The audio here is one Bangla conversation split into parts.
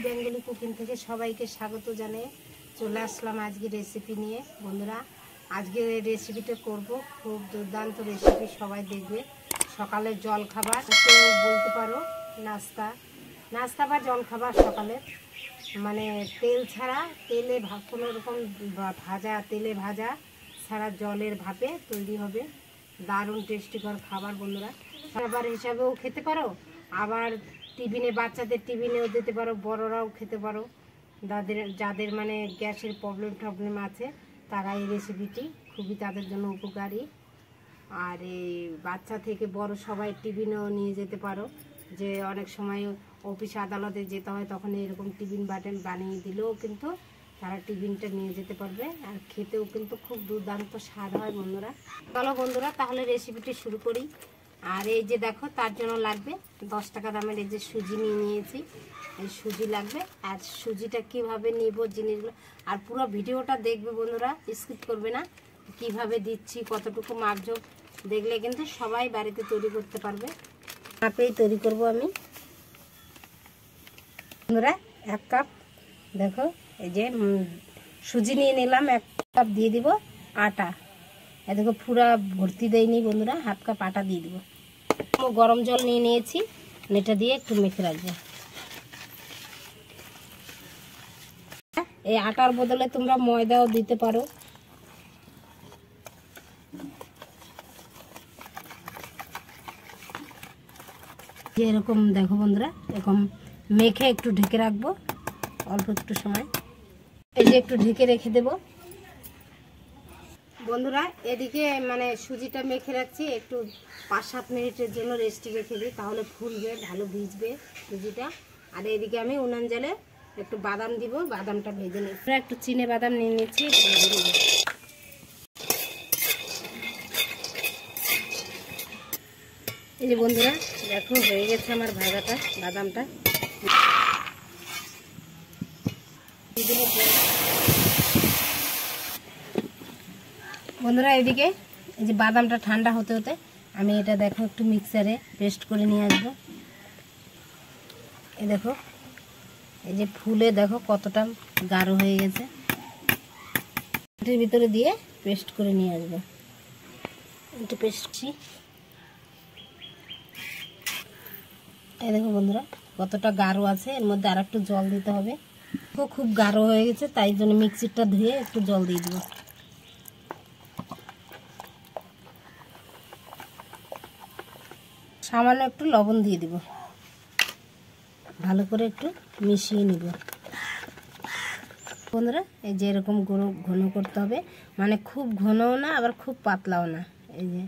বেঙ্গলি কুকিং থেকে সবাইকে স্বাগত জানিয়ে চলে আসলাম আজকে রেসিপি নিয়ে। বন্ধুরা, আজকে রেসিপিটা করব খুব দুর্দান্ত রেসিপি, সবাই দেখবে। সকালের জল খাবার কেউ বলতে পারো, নাস্তা বা জল খাবার সকালে, মানে তেল ছাড়া, কোনো রকম তেলে ভাজা ছাড়া জলের ভাপে তৈরি হবে দারুণ টেস্টিকর খাবার। বন্ধুরা, খাবার হিসাবেও খেতে পারো, আবার টিফিনে, বাচ্চাদের টিফিনেও দিতে পারো, বড়রাও খেতে পারো। যাদের মানে গ্যাসের প্রবলেম আছে তারা এই রেসিপিটি খুবই তাদের জন্য উপকারী। আর এই বাচ্চা থেকে বড় সবাই টিফিনেও নিয়ে যেতে পারো, যে অনেক সময় অফিস আদালতে যেতে হয়, তখন এরকম টিফিন বানিয়ে দিলেও কিন্তু তারা টিফিনটা নিয়ে যেতে পারবে, আর খেতেও কিন্তু খুব দুর্দান্ত স্বাদ হয়। বন্ধুরা, চলো বন্ধুরা তাহলে রেসিপিটি শুরু করি। আর এই যে দেখো, তার জন্য লাগবে 10 টাকা দামের এই যে সুজি নিয়ে নিয়েছি, এই সুজি লাগবে। আর সুজিটা কিভাবে নিব জিনিসগুলো, আর পুরো ভিডিওটা দেখবে বন্ধুরা, স্কিপ করবে না। কিভাবে দিচ্ছি, কতটুকু মাপঝোপ দেখলে কিন্তু সবাই বাড়িতে তৈরি করতে পারবে। মাপেই তৈরি করব আমি। বন্ধুরা, 1 কাপ দেখো, এই যে সুজি নিয়ে নিলাম, 1 কাপ দিয়ে দিব আটা। এ দেখো পুরা ভর্তি দেয়নি বন্ধুরা, 1/2 কাপ আটা দিয়ে দিব। গরম জল নিয়ে নিয়েছি, এটা দিয়ে একটু মেখে রাখবো। এই আটার বদলে তোমরা ময়দাও দিতে পারো। এরকম দেখো বন্ধুরা, এরকম মেখে একটু ঢেকে রাখবো অল্প একটু সময়। এই যে একটু ঢেকে রেখে দেব। বন্ধুরা, এদিকে মানে সুজিটা মেখে রাখছি, একটু 5-7 মিনিটের জন্য রেস্টে রেখে দিই, তাহলে ফুলবে, ভালো ভিজবে সুজিটা। আর এদিকে আমি উনান জালে একটু বাদাম দিব, বাদামটা ভেজে নিই। একটু চিনে বাদাম নিয়ে নিচ্ছি, এই যে বন্ধুরা দেখো হয়ে গেছে আমার ভাজাটা, বাদামটা। বন্ধুরা, এদিকে এই যে বাদামটা ঠান্ডা হতে হতে আমি এটা দেখো একটু মিক্সারে পেস্ট করে নিয়ে আসবো। এই দেখো, এই যে ফুলে দেখো কতটা গাঢ় হয়ে গেছে, এটার ভিতরে দিয়ে পেস্ট করে নিয়ে আসবো। একটু পেস্টছি, এই দেখো বন্ধুরা কতটা গাঢ় আছে, এর মধ্যে আর একটু জল দিতে হবে। খুব গাঢ় হয়ে গেছে, তাই জন্য মিক্সিটা ধুয়ে একটু জল দিয়ে দিব। সামান্য একটু লবণ দিয়ে দিব, ভালো করে একটু মিশিয়ে নিব। বন্ধুরা, এই যে এরকম ঘন করতে হবে, মানে খুব ঘনও না আবার খুব পাতলাও না। এই যে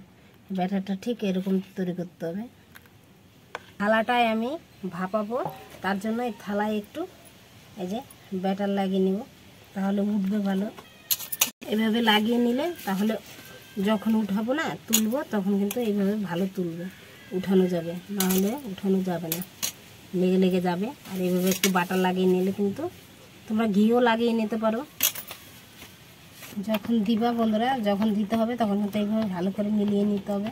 ব্যাটারটা ঠিক এরকম তৈরি করতে হবে। থালাটায় আমি ভাপাবো, তার জন্য এই থালায় একটু এই যে ব্যাটার লাগিয়ে নিব, তাহলে উঠবে ভালো। এভাবে লাগিয়ে নিলে তাহলে যখন উঠাবো না, তুলবো, তখন কিন্তু এইভাবে ভালো তুলবে, উঠানো যাবে, নাহলে উঠানো যাবে না, লেগে লেগে যাবে। আর এইভাবে একটু বাটার লাগিয়ে নিলে কিন্তু তোমরা ঘিও লাগিয়ে নিতে পারো। যখন দিবা বন্ধুরা, যখন দিতে হবে তখন কিন্তু এইভাবে ভালো করে মিলিয়ে নিতে হবে।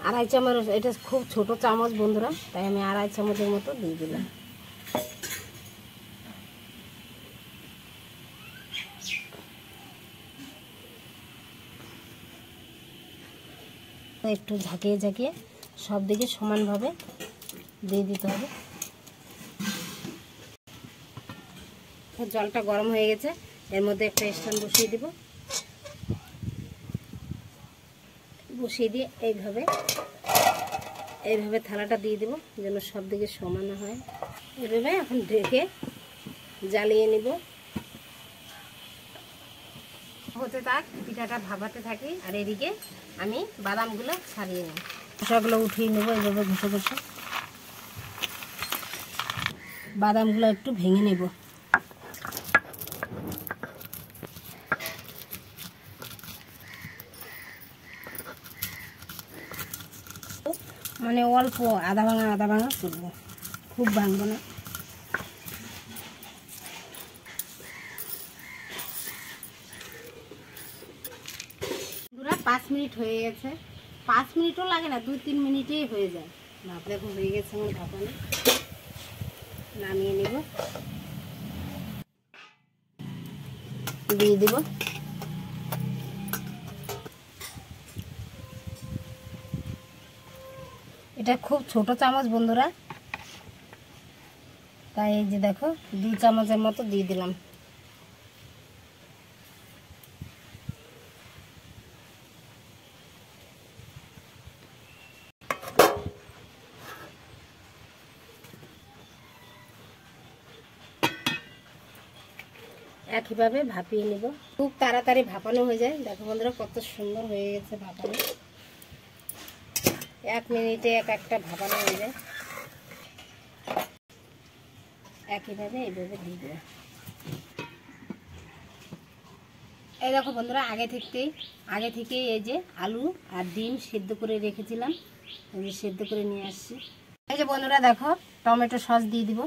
আড়াই চামচ, এটা খুব ছোট চামচ বন্ধুরা, তাই আমি আড়াই চামচের মতো দিয়ে দিলাম। একটু ঝাঁকিয়ে ঝাঁকিয়ে সব দিকে সমানভাবে দিয়ে দিতে হবে। জলটা গরম হয়ে গেছে, এর মধ্যে একটা স্ট্যান্ড বসিয়ে দিব। বসিয়ে দিয়ে এইভাবে থালাটা দিয়ে দেবো, যেন সব দিকে সমান হয়। এইভাবে এখন ঢেকে জ্বালিয়ে নিব, হতে থাক, পিঠাটা ভাপাতে থাকি। আর এদিকে আমি বাদামগুলো ছাড়িয়ে নিই, খোসাগুলো উঠিয়ে নেবো। এইভাবে ঘষে ঘষে বাদামগুলো একটু ভেঙে নেব। মানে অল্প আধা ভাঙা করবো, খুব ভাঙবো না। 5 মিনিট হয়ে গেছে। 5 মিনিটও লাগে না, 2-3 মিনিটেই হয়ে যায়। ভাপ দেখো হয়ে গেছে আমার ভাপানো। নামিয়ে নেব, দিয়ে দেব। এটা খুব ছোট চামচ বন্ধুরা, তাই এই যে দেখো 2 চামচের মতো দিয়ে দিলাম। একইভাবে ভাপিয়ে নেব, খুব তাড়াতাড়ি ভাপানো হয়ে যায়। দেখো বন্ধুরা কত সুন্দর হয়ে গেছে ভাপানো। 1 মিনিটে একটা ভাপানো হয়ে যায়। একইভাবে এইভাবে দিয়ে দেবো। এই দেখো বন্ধুরা আগে থেকেই এই যে আলু আর ডিম সেদ্ধ করে রেখেছিলাম, এই যে সেদ্ধ করে নিয়ে আসছি। এই যে বন্ধুরা দেখো টমেটো সস দিয়ে দিব।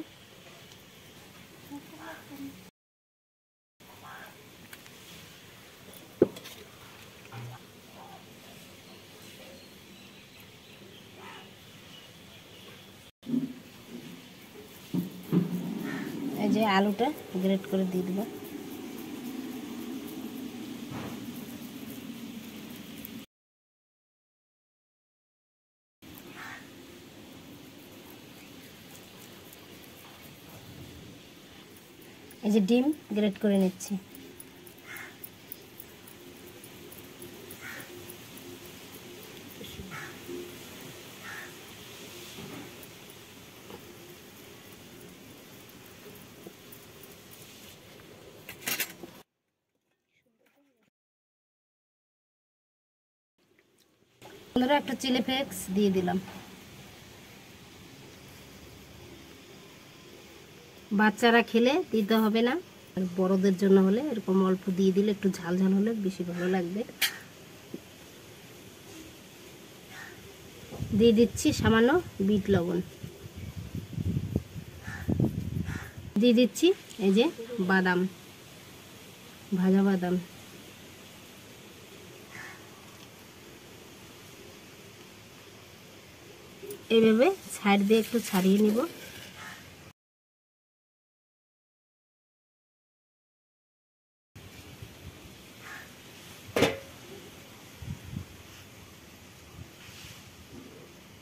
এই যে আলুটা গ্রেট করে দিয়ে দিব। এই যে ডিম গ্রেট করে নিচ্ছি। বন্ধুরা একটা চিলি ফ্লেক্স দিয়ে দিলাম। বাচ্চারা খেলে দিতে হবে না, আর বড়দের জন্য হলে এরকম অল্প দিয়ে দিলে একটু ঝাল ঝাল হলে বেশি ভালো লাগবে। দিয়ে দিচ্ছি সামান্য বিট লবণ, দিয়ে দিচ্ছি এই যে বাদাম, ভাজা বাদাম। এইভাবে সাইড দিয়ে একটু ছাড়িয়ে নিব।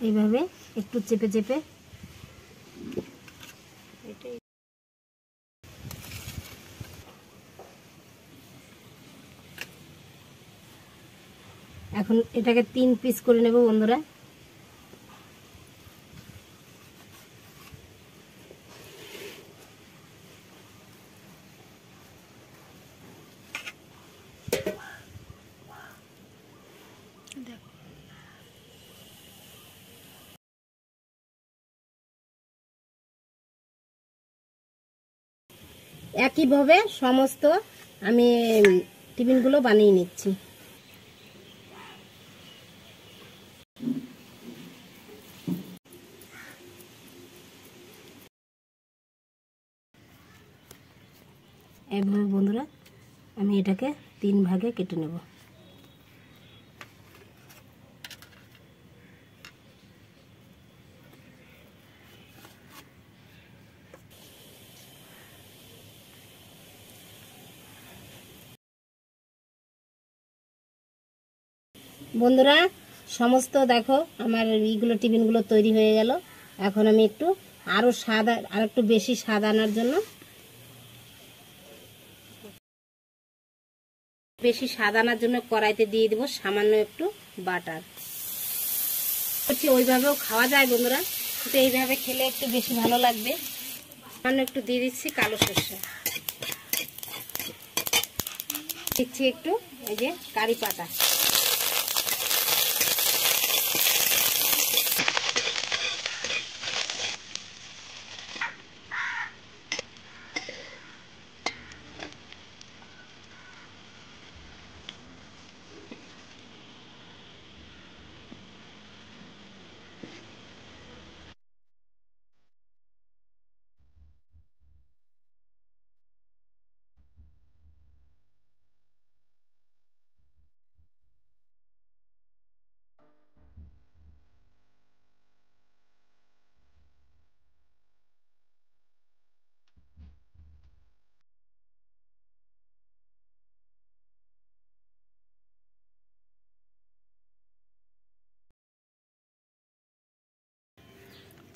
এইভাবে একটু চেপে চেপে এখন এটাকে 3 পিস করে নেব বন্ধুরা। একইভাবে সমস্ত আমি টিফিনগুলো বানিয়ে নিচ্ছি। এইভাবে বন্ধুরা আমি এটাকে 3 ভাগে কেটে নেব। বন্ধুরা সমস্ত দেখো আমার এইগুলো টিফিনগুলো তৈরি হয়ে গেল। এখন আমি একটু আর একটু বেশি স্বাদ আনার জন্য কড়াইতে দিয়ে দেবো সামান্য একটু বাটার। ওইভাবেও খাওয়া যায় বন্ধুরা, কিন্তু এইভাবে খেলে একটু বেশি ভালো লাগবে। সামান্য একটু দিয়ে দিচ্ছি কালো সরষে, দিচ্ছি একটু এই যে কারি পাতা,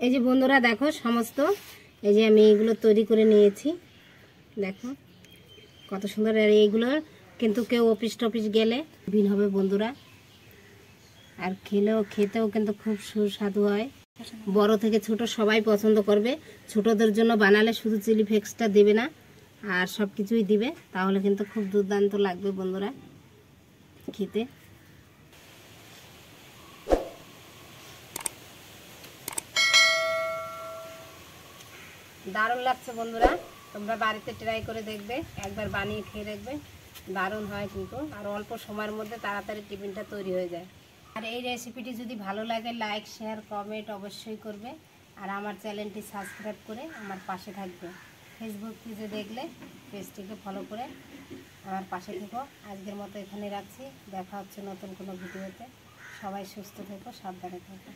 এই যে বন্ধুরা দেখো সমস্ত এই যে আমি এইগুলো তৈরি করে নিয়েছি, দেখো কত সুন্দর। আর এইগুলো কিন্তু কেউ অফিস টফিস গেলে ভিন হবে বন্ধুরা, আর খেতেও কিন্তু খুব সুস্বাদু হয়। বড় থেকে ছোট সবাই পছন্দ করবে। ছোটদের জন্য বানালে শুধু চিলি ফ্লেক্সটা দেবে না, আর সব কিছুই দিবে, তাহলে কিন্তু খুব দুর্দান্ত লাগবে বন্ধুরা খেতে। দারুণ লাগছে বন্ধুরা, তোমরা বাড়িতে ট্রাই করে দেখবে, একবার বানিয়ে খেয়ে দেখবে, দারুণ হয় কিন্তু। আর অল্প সময়ের মধ্যে তাড়াতাড়ি টিফিনটা তৈরি হয়ে যায়। আর এই রেসিপিটি যদি ভালো লাগে লাইক শেয়ার কমেন্ট অবশ্যই করবে, আর আমার চ্যানেলটি সাবস্ক্রাইব করে আমার পাশে থাকবে। ফেসবুক পেজে দেখলে পেজটিকে ফলো করে আমার পাশে থেকো। আজকের মতো এখানে রাখছি, দেখা হচ্ছে নতুন কোনো ভিডিওতে। সবাই সুস্থ থেকো, সাবধানে থেকো।